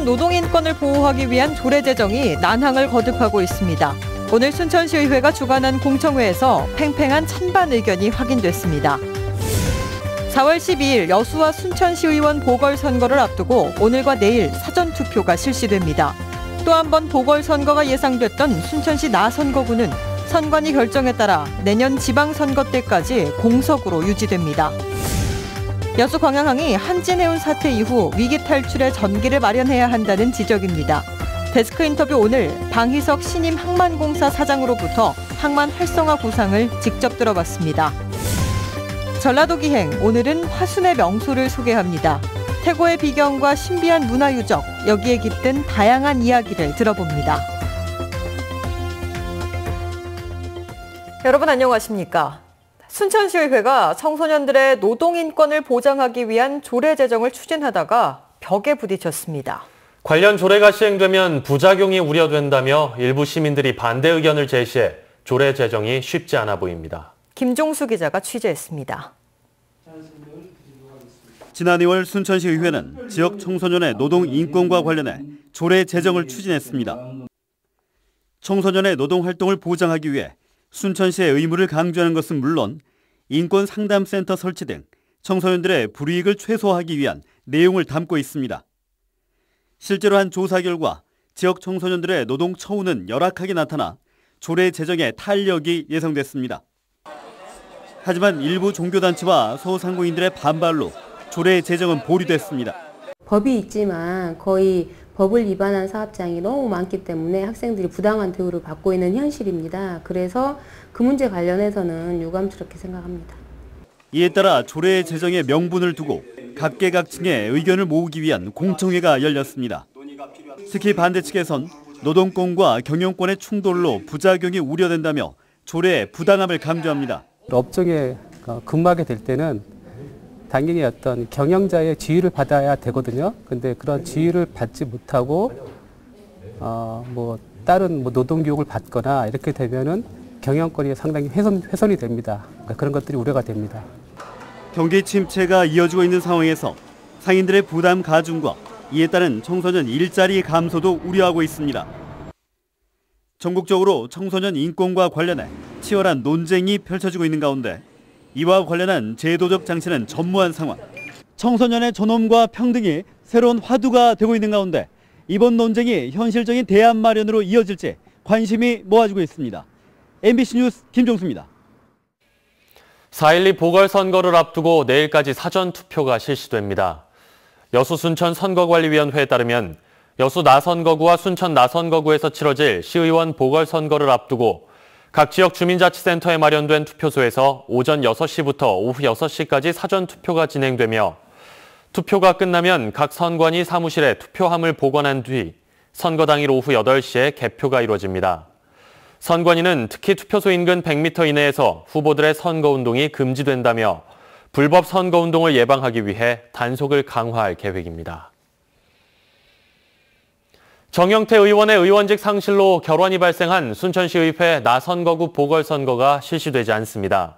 노동인권을 보호하기 위한 조례 제정이 난항을 거듭하고 있습니다. 오늘 순천시의회가 주관한 공청회에서 팽팽한 찬반 의견이 확인됐습니다. 4월 12일 여수와 순천시의원 보궐선거를 앞두고 오늘과 내일 사전투표가 실시됩니다. 또 한 번 보궐선거가 예상됐던 순천시 나선거구는 선관위 결정에 따라 내년 지방선거 때까지 공석으로 유지됩니다. 여수 광양항이 한진해운 사태 이후 위기 탈출의 전기를 마련해야 한다는 지적입니다. 데스크 인터뷰 오늘 방희석 신임 항만공사 사장으로부터 항만 활성화 구상을 직접 들어봤습니다. 전라도 기행, 오늘은 화순의 명소를 소개합니다. 태고의 비경과 신비한 문화유적, 여기에 깃든 다양한 이야기를 들어봅니다. 여러분 안녕하십니까? 순천시의회가 청소년들의 노동인권을 보장하기 위한 조례 제정을 추진하다가 벽에 부딪혔습니다. 관련 조례가 시행되면 부작용이 우려된다며 일부 시민들이 반대 의견을 제시해 조례 제정이 쉽지 않아 보입니다. 김종수 기자가 취재했습니다. 지난 2월 순천시의회는 지역 청소년의 노동 인권과 관련해 조례 제정을 추진했습니다. 청소년의 노동 활동을 보장하기 위해 순천시의 의무를 강조하는 것은 물론 인권상담센터 설치 등 청소년들의 불이익을 최소화하기 위한 내용을 담고 있습니다. 실제로 한 조사 결과 지역 청소년들의 노동 처우는 열악하게 나타나 조례 제정에 탄력이 예상됐습니다. 하지만 일부 종교단체와 소상공인들의 반발로 조례 제정은 보류됐습니다. 법이 있지만 거의 법을 위반한 사업장이 너무 많기 때문에 학생들이 부당한 대우를 받고 있는 현실입니다. 그래서 그 문제 관련해서는 유감스럽게 생각합니다. 이에 따라 조례 제정의 명분을 두고 각계각층의 의견을 모으기 위한 공청회가 열렸습니다. 특히 반대 측에선 노동권과 경영권의 충돌로 부작용이 우려된다며 조례의 부당함을 강조합니다. 업종에 근무하게 될 때는 당연히 어떤 경영자의 지휘를 받아야 되거든요. 근데 그런 지휘를 받지 못하고 다른 노동 교육을 받거나 이렇게 되면은 경영권이 상당히 훼손이 됩니다. 그러니까 그런 것들이 우려가 됩니다. 경기 침체가 이어지고 있는 상황에서 상인들의 부담 가중과 이에 따른 청소년 일자리 감소도 우려하고 있습니다. 전국적으로 청소년 인권과 관련해 치열한 논쟁이 펼쳐지고 있는 가운데 이와 관련한 제도적 장치는 전무한 상황. 청소년의 존엄과 평등이 새로운 화두가 되고 있는 가운데 이번 논쟁이 현실적인 대안 마련으로 이어질지 관심이 모아지고 있습니다. MBC 뉴스 김종수입니다. 4.12 보궐선거를 앞두고 내일까지 사전투표가 실시됩니다. 여수 순천 선거관리위원회에 따르면 여수 나선거구와 순천 나선거구에서 치러질 시의원 보궐선거를 앞두고 각 지역 주민자치센터에 마련된 투표소에서 오전 6시부터 오후 6시까지 사전투표가 진행되며 투표가 끝나면 각 선관위 사무실에 투표함을 보관한 뒤 선거 당일 오후 8시에 개표가 이루어집니다. 선관위는 특히 투표소 인근 100m 이내에서 후보들의 선거운동이 금지된다며 불법 선거운동을 예방하기 위해 단속을 강화할 계획입니다. 정영태 의원의 의원직 상실로 결원이 발생한 순천시의회 나선거구 보궐선거가 실시되지 않습니다.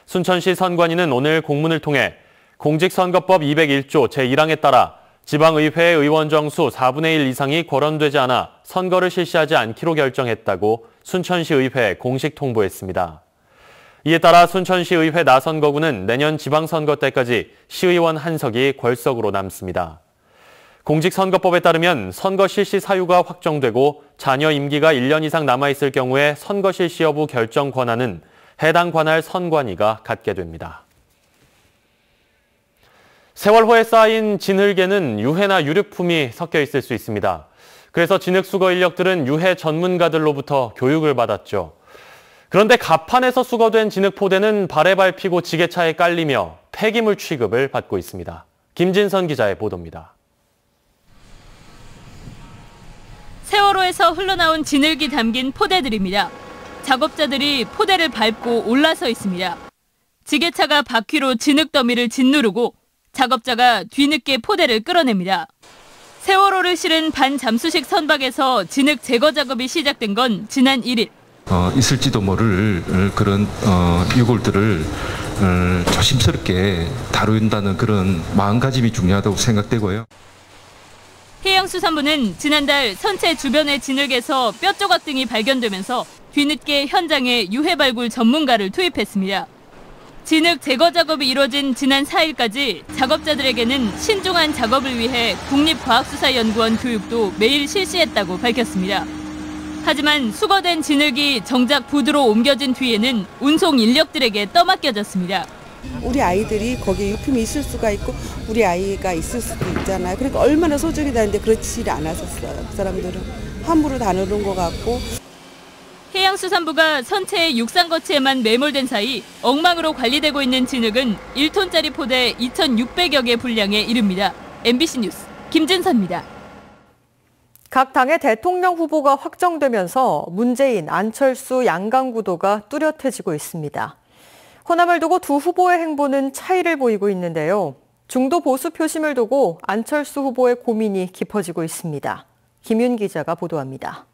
순천시 선관위는 오늘 공문을 통해 공직선거법 201조 제1항에 따라 지방의회의 의원 정수 4분의 1 이상이 거론되지 않아 선거를 실시하지 않기로 결정했다고 순천시의회에 공식 통보했습니다. 이에 따라 순천시의회 나선거구는 내년 지방선거 때까지 시의원 한 석이 궐석으로 남습니다. 공직선거법에 따르면 선거 실시 사유가 확정되고 잔여 임기가 1년 이상 남아있을 경우에 선거 실시 여부 결정 권한은 해당 관할 선관위가 갖게 됩니다. 세월호에 쌓인 진흙에는 유해나 유류품이 섞여 있을 수 있습니다. 그래서 진흙수거 인력들은 유해 전문가들로부터 교육을 받았죠. 그런데 갑판에서 수거된 진흙포대는 발에 밟히고 지게차에 깔리며 폐기물 취급을 받고 있습니다. 김진선 기자의 보도입니다. 세월호에서 흘러나온 진흙이 담긴 포대들입니다. 작업자들이 포대를 밟고 올라서 있습니다. 지게차가 바퀴로 진흙 더미를 짓누르고 작업자가 뒤늦게 포대를 끌어냅니다. 세월호를 실은 반잠수식 선박에서 진흙 제거 작업이 시작된 건 지난 1일. 있을지도 모를 그런 유골들을 조심스럽게 다룬다는 그런 마음가짐이 중요하다고 생각되고요. 해양수산부는 지난달 선체 주변의 진흙에서 뼈 조각 등이 발견되면서 뒤늦게 현장에 유해 발굴 전문가를 투입했습니다. 진흙 제거 작업이 이뤄진 지난 4일까지 작업자들에게는 신중한 작업을 위해 국립과학수사연구원 교육도 매일 실시했다고 밝혔습니다. 하지만 수거된 진흙이 정작 부두로 옮겨진 뒤에는 운송 인력들에게 떠맡겨졌습니다. 우리 아이들이 거기에 유품이 있을 수가 있고 우리 아이가 있을 수도 있잖아요. 그러니까 얼마나 소중이 다는데 그렇지 않았었어요. 그 사람들은 함부로 다루는 것 같고. 해양수산부가 선체의 육상거치에만 매몰된 사이 엉망으로 관리되고 있는 진흙은 1톤짜리 포대 2,600여 개 분량에 이릅니다. MBC 뉴스 김진선입니다. 각 당의 대통령 후보가 확정되면서 문재인, 안철수, 양강 구도가 뚜렷해지고 있습니다. 호남을 두고 두 후보의 행보는 차이를 보이고 있는데요. 중도 보수 표심을 두고 안철수 후보의 고민이 깊어지고 있습니다. 김윤 기자가 보도합니다.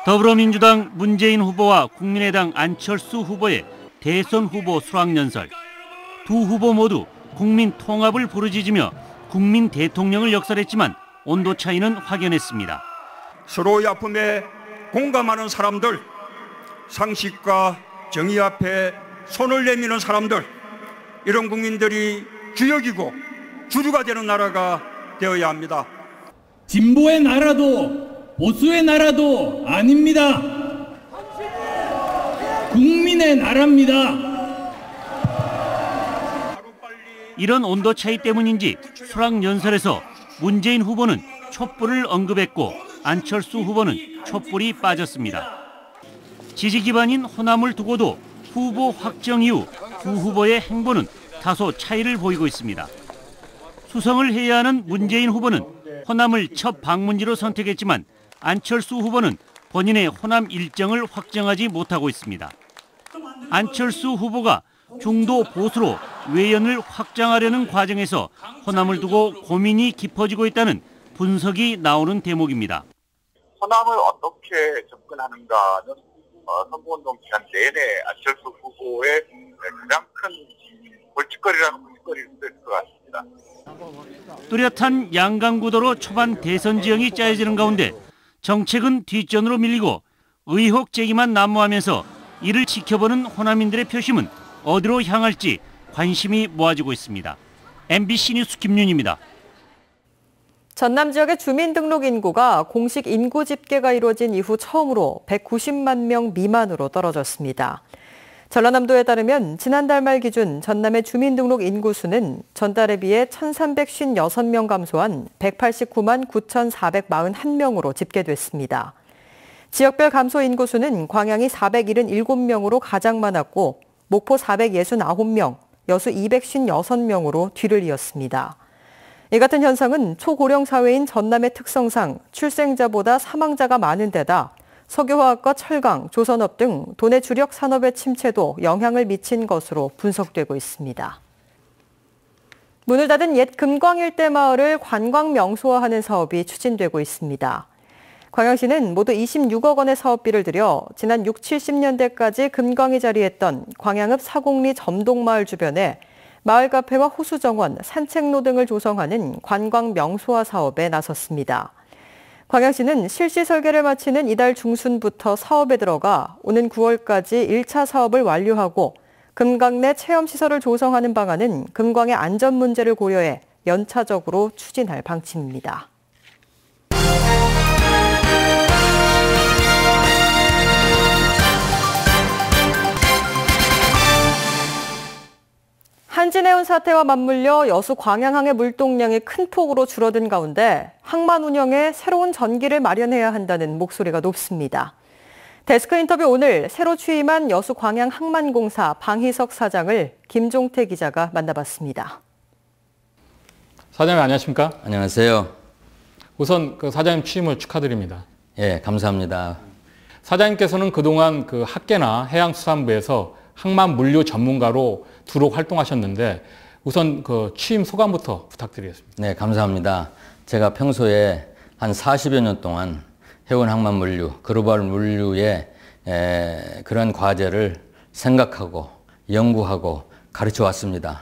더불어민주당 문재인 후보와 국민의당 안철수 후보의 대선 후보 수락연설. 두 후보 모두 국민 통합을 부르짖으며 국민 대통령을 역설했지만 온도 차이는 확연했습니다. 서로의 아픔에 공감하는 사람들, 상식과 정의 앞에 손을 내미는 사람들, 이런 국민들이 주역이고 주류가 되는 나라가 되어야 합니다. 진보의 나라도 보수의 나라도 아닙니다. 국민의 나라입니다. 이런 온도 차이 때문인지 수락연설에서 문재인 후보는 촛불을 언급했고 안철수 후보는 촛불이 빠졌습니다. 지지 기반인 호남을 두고도 후보 확정 이후 두 후보의 행보는 다소 차이를 보이고 있습니다. 수성을 해야 하는 문재인 후보는 호남을 첫 방문지로 선택했지만 안철수 후보는 본인의 호남 일정을 확정하지 못하고 있습니다. 안철수 후보가 중도 보수로 외연을 확장하려는 과정에서 호남을 두고 고민이 깊어지고 있다는 분석이 나오는 대목입니다. 호남을 어떻게 접근하는가는 선거운동 기간 내내 안철수 후보의 가장 큰 골칫거리라고 골칫거리일 수 있을 것 같습니다. 뚜렷한 양강 구도로 초반 대선 지형이 짜여지는 가운데 정책은 뒷전으로 밀리고 의혹 제기만 난무하면서 이를 지켜보는 호남인들의 표심은 어디로 향할지 관심이 모아지고 있습니다. MBC 뉴스 김윤입니다. 전남 지역의 주민등록 인구가 공식 인구 집계가 이루어진 이후 처음으로 190만 명 미만으로 떨어졌습니다. 전라남도에 따르면 지난달 말 기준 전남의 주민등록 인구수는 전달에 비해 1,356명 감소한 189만 9,441명으로 집계됐습니다. 지역별 감소 인구수는 광양이 477명으로 가장 많았고 목포 469명, 여수 256명으로 뒤를 이었습니다. 이 같은 현상은 초고령 사회인 전남의 특성상 출생자보다 사망자가 많은 데다 석유화학과 철강, 조선업 등 도내 주력 산업의 침체도 영향을 미친 것으로 분석되고 있습니다. 문을 닫은 옛 금광 일대 마을을 관광 명소화하는 사업이 추진되고 있습니다. 광양시는 모두 26억 원의 사업비를 들여 지난 60, 70년대까지 금광이 자리했던 광양읍 사곡리 점동마을 주변에 마을 카페와 호수정원, 산책로 등을 조성하는 관광 명소화 사업에 나섰습니다. 광양시는 실시 설계를 마치는 이달 중순부터 사업에 들어가 오는 9월까지 1차 사업을 완료하고 금강 내 체험시설을 조성하는 방안은 금광의 안전 문제를 고려해 연차적으로 추진할 방침입니다. 한진해운 사태와 맞물려 여수 광양항의 물동량이 큰 폭으로 줄어든 가운데 항만 운영에 새로운 전기를 마련해야 한다는 목소리가 높습니다. 데스크 인터뷰 오늘 새로 취임한 여수 광양 항만공사 방희석 사장을 김종태 기자가 만나봤습니다. 사장님 안녕하십니까? 안녕하세요. 우선 사장님 취임을 축하드립니다. 예, 감사합니다. 사장님께서는 그동안 학계나 해양수산부에서 항만 물류 전문가로 주로 활동하셨는데 우선 취임 소감부터 부탁드리겠습니다. 네, 감사합니다. 제가 평소에 한 40여 년 동안 해운 항만 물류, 글로벌 물류의 그런 과제를 생각하고 연구하고 가르쳐 왔습니다.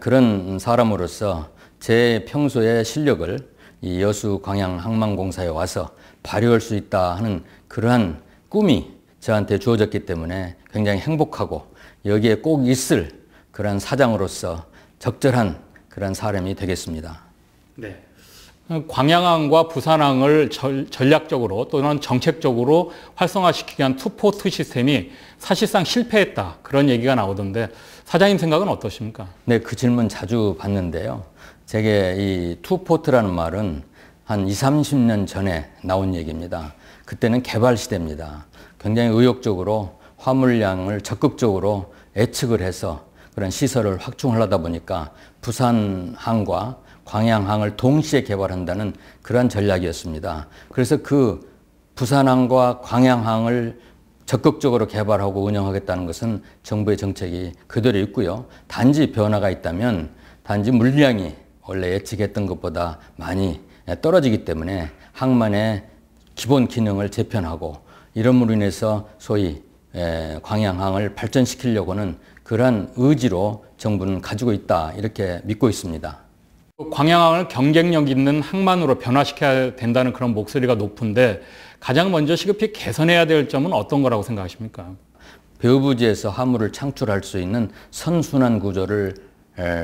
그런 사람으로서 제 평소의 실력을 이 여수 광양 항만공사에 와서 발휘할 수 있다 하는 그러한 꿈이 저한테 주어졌기 때문에 굉장히 행복하고 여기에 꼭 있을 그런 사장으로서 적절한 그런 사람이 되겠습니다. 네. 광양항과 부산항을 전략적으로 또는 정책적으로 활성화시키기 위한 투포트 시스템이 사실상 실패했다. 그런 얘기가 나오던데 사장님 생각은 어떠십니까? 네, 그 질문 자주 받는데요. 제게 이 투포트라는 말은 한 20, 30년 전에 나온 얘기입니다. 그때는 개발 시대입니다. 굉장히 의욕적으로 화물량을 적극적으로 예측을 해서 그런 시설을 확충하려다 보니까 부산항과 광양항을 동시에 개발한다는 그런 전략이었습니다. 그래서 그 부산항과 광양항을 적극적으로 개발하고 운영하겠다는 것은 정부의 정책이 그대로 있고요. 단지 변화가 있다면 단지 물량이 원래 예측했던 것보다 많이 떨어지기 때문에 항만의 기본 기능을 재편하고 이름으로 인해서 소위 광양항을 발전시키려고는 그러한 의지로 정부는 가지고 있다 이렇게 믿고 있습니다. 광양항을 경쟁력 있는 항만으로 변화시켜야 된다는 그런 목소리가 높은데 가장 먼저 시급히 개선해야 될 점은 어떤 거라고 생각하십니까? 배후부지에서 화물을 창출할 수 있는 선순환 구조를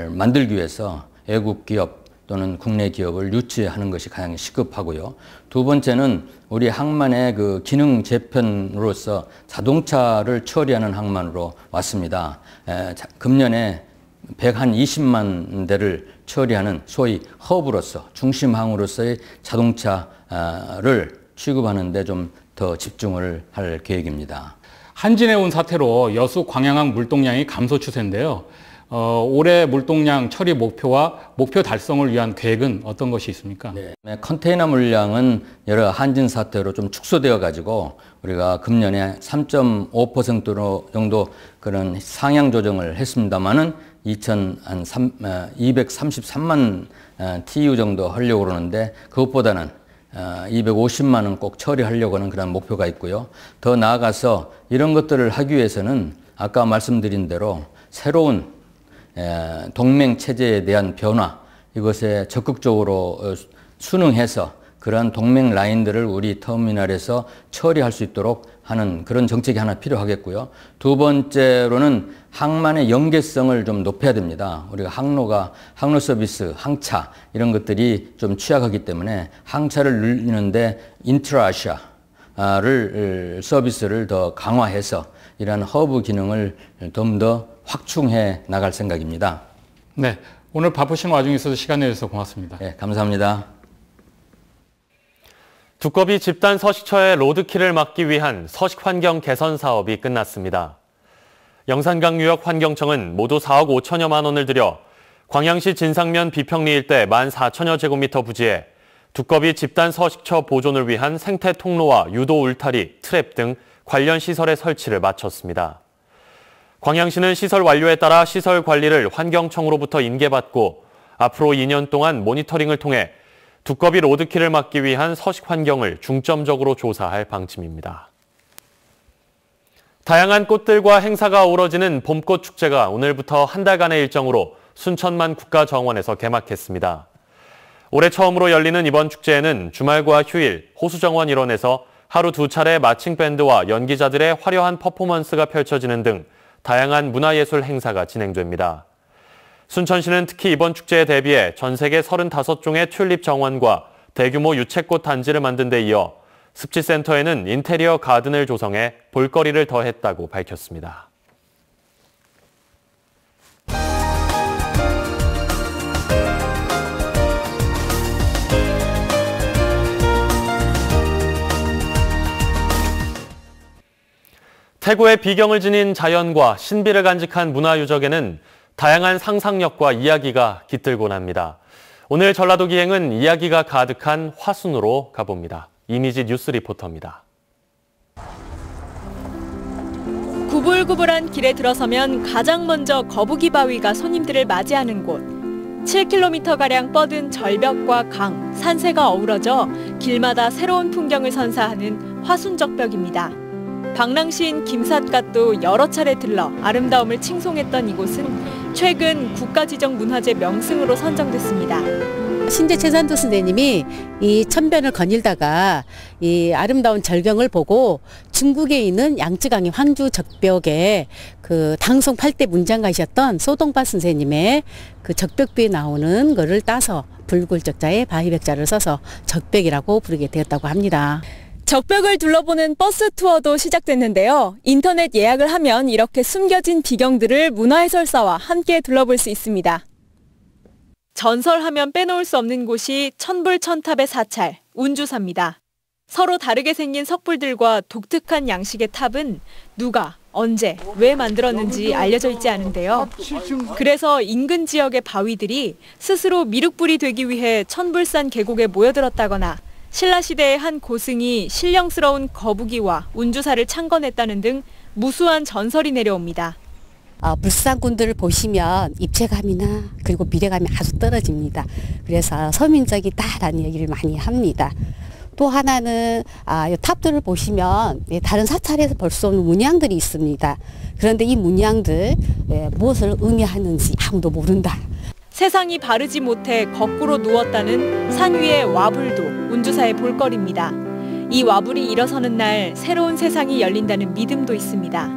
만들기 위해서 외국 기업 또는 국내 기업을 유치하는 것이 가장 시급하고요. 두 번째는 우리 항만의 그 기능 재편으로서 자동차를 처리하는 항만으로 왔습니다. 금년에 120만 대를 처리하는 소위 허브로서 중심항으로서의 자동차를 취급하는 데 좀 더 집중을 할 계획입니다. 한진해운 사태로 여수 광양항 물동량이 감소 추세인데요. 올해 물동량 처리 목표와 목표 달성을 위한 계획은 어떤 것이 있습니까? 네, 컨테이너 물량은 여러 한진 사태로 좀 축소되어 가지고 우리가 금년에 3.5% 정도 그런 상향 조정을 했습니다만은 233만 TU 정도 하려고 그러는데 그것보다는 250만 원 꼭 처리하려고 하는 그런 목표가 있고요. 더 나아가서 이런 것들을 하기 위해서는 아까 말씀드린 대로 새로운 동맹 체제에 대한 변화 이것에 적극적으로 순응해서 그러한 동맹 라인들을 우리 터미널에서 처리할 수 있도록 하는 그런 정책이 하나 필요하겠고요. 두 번째로는 항만의 연계성을 좀 높여야 됩니다. 우리가 항로 서비스, 항차 이런 것들이 좀 취약하기 때문에 항차를 늘리는데 인트라아시아를 서비스를 더 강화해서 이러한 허브 기능을 좀 더 확충해 나갈 생각입니다. 네, 오늘 바쁘신 와중에 있어서 시간 내주셔서 고맙습니다. 네, 감사합니다. 두꺼비 집단 서식처의 로드킬을 막기 위한 서식 환경 개선 사업이 끝났습니다. 영산강유역 환경청은 모두 4억 5천여만 원을 들여 광양시 진상면 비평리 일대 14,000여 제곱미터 부지에 두꺼비 집단 서식처 보존을 위한 생태 통로와 유도 울타리, 트랩 등 관련 시설의 설치를 마쳤습니다. 광양시는 시설 완료에 따라 시설 관리를 환경청으로부터 인계받고 앞으로 2년 동안 모니터링을 통해 두꺼비 로드킬을 막기 위한 서식 환경을 중점적으로 조사할 방침입니다. 다양한 꽃들과 행사가 어우러지는 봄꽃 축제가 오늘부터 한 달간의 일정으로 순천만 국가정원에서 개막했습니다. 올해 처음으로 열리는 이번 축제에는 주말과 휴일, 호수정원 일원에서 하루 2차례 마칭 밴드와 연기자들의 화려한 퍼포먼스가 펼쳐지는 등 다양한 문화예술 행사가 진행됩니다. 순천시는 특히 이번 축제에 대비해 전 세계 35종의 튤립 정원과 대규모 유채꽃 단지를 만든 데 이어 습지센터에는 인테리어 가든을 조성해 볼거리를 더했다고 밝혔습니다. 태고의 비경을 지닌 자연과 신비를 간직한 문화유적에는 다양한 상상력과 이야기가 깃들곤 합니다. 오늘 전라도 기행은 이야기가 가득한 화순으로 가봅니다. 이미지 뉴스 리포터입니다. 구불구불한 길에 들어서면 가장 먼저 거북이 바위가 손님들을 맞이하는 곳. 7km가량 뻗은 절벽과 강, 산세가 어우러져 길마다 새로운 풍경을 선사하는 화순적벽입니다. 방랑시인 김삿갓도 여러 차례 들러 아름다움을 칭송했던 이곳은 최근 국가지정문화재 명승으로 선정됐습니다. 신재 최산도 선생님이 이 천변을 거닐다가 이 아름다운 절경을 보고 중국에 있는 양쯔강의 황주 적벽에 그 당송 8대 문장가이셨던 소동파 선생님의 그 적벽비에 나오는 거를 따서 불굴적자에 바위백자를 써서 적벽이라고 부르게 되었다고 합니다. 적벽을 둘러보는 버스 투어도 시작됐는데요. 인터넷 예약을 하면 이렇게 숨겨진 비경들을 문화해설사와 함께 둘러볼 수 있습니다. 전설하면 빼놓을 수 없는 곳이 천불천탑의 사찰, 운주사입니다. 서로 다르게 생긴 석불들과 독특한 양식의 탑은 누가, 언제, 왜 만들었는지 알려져 있지 않은데요. 그래서 인근 지역의 바위들이 스스로 미륵불이 되기 위해 천불산 계곡에 모여들었다거나 신라시대의 한 고승이 신령스러운 거북이와 운주사를 창건했다는 등 무수한 전설이 내려옵니다. 불상군들을 보시면 입체감이나 그리고 미래감이 아주 떨어집니다. 그래서 서민적이다라는 얘기를 많이 합니다. 또 하나는 이 탑들을 보시면 다른 사찰에서 볼 수 없는 문양들이 있습니다. 그런데 이 문양들 무엇을 의미하는지 아무도 모른다. 세상이 바르지 못해 거꾸로 누웠다는 산 위의 와불도 운주사의 볼거리입니다. 이 와불이 일어서는 날 새로운 세상이 열린다는 믿음도 있습니다.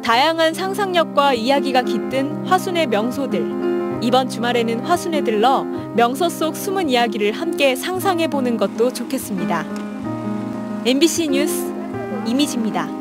다양한 상상력과 이야기가 깃든 화순의 명소들. 이번 주말에는 화순에 들러 명소 속 숨은 이야기를 함께 상상해보는 것도 좋겠습니다. MBC 뉴스 이미지입니다.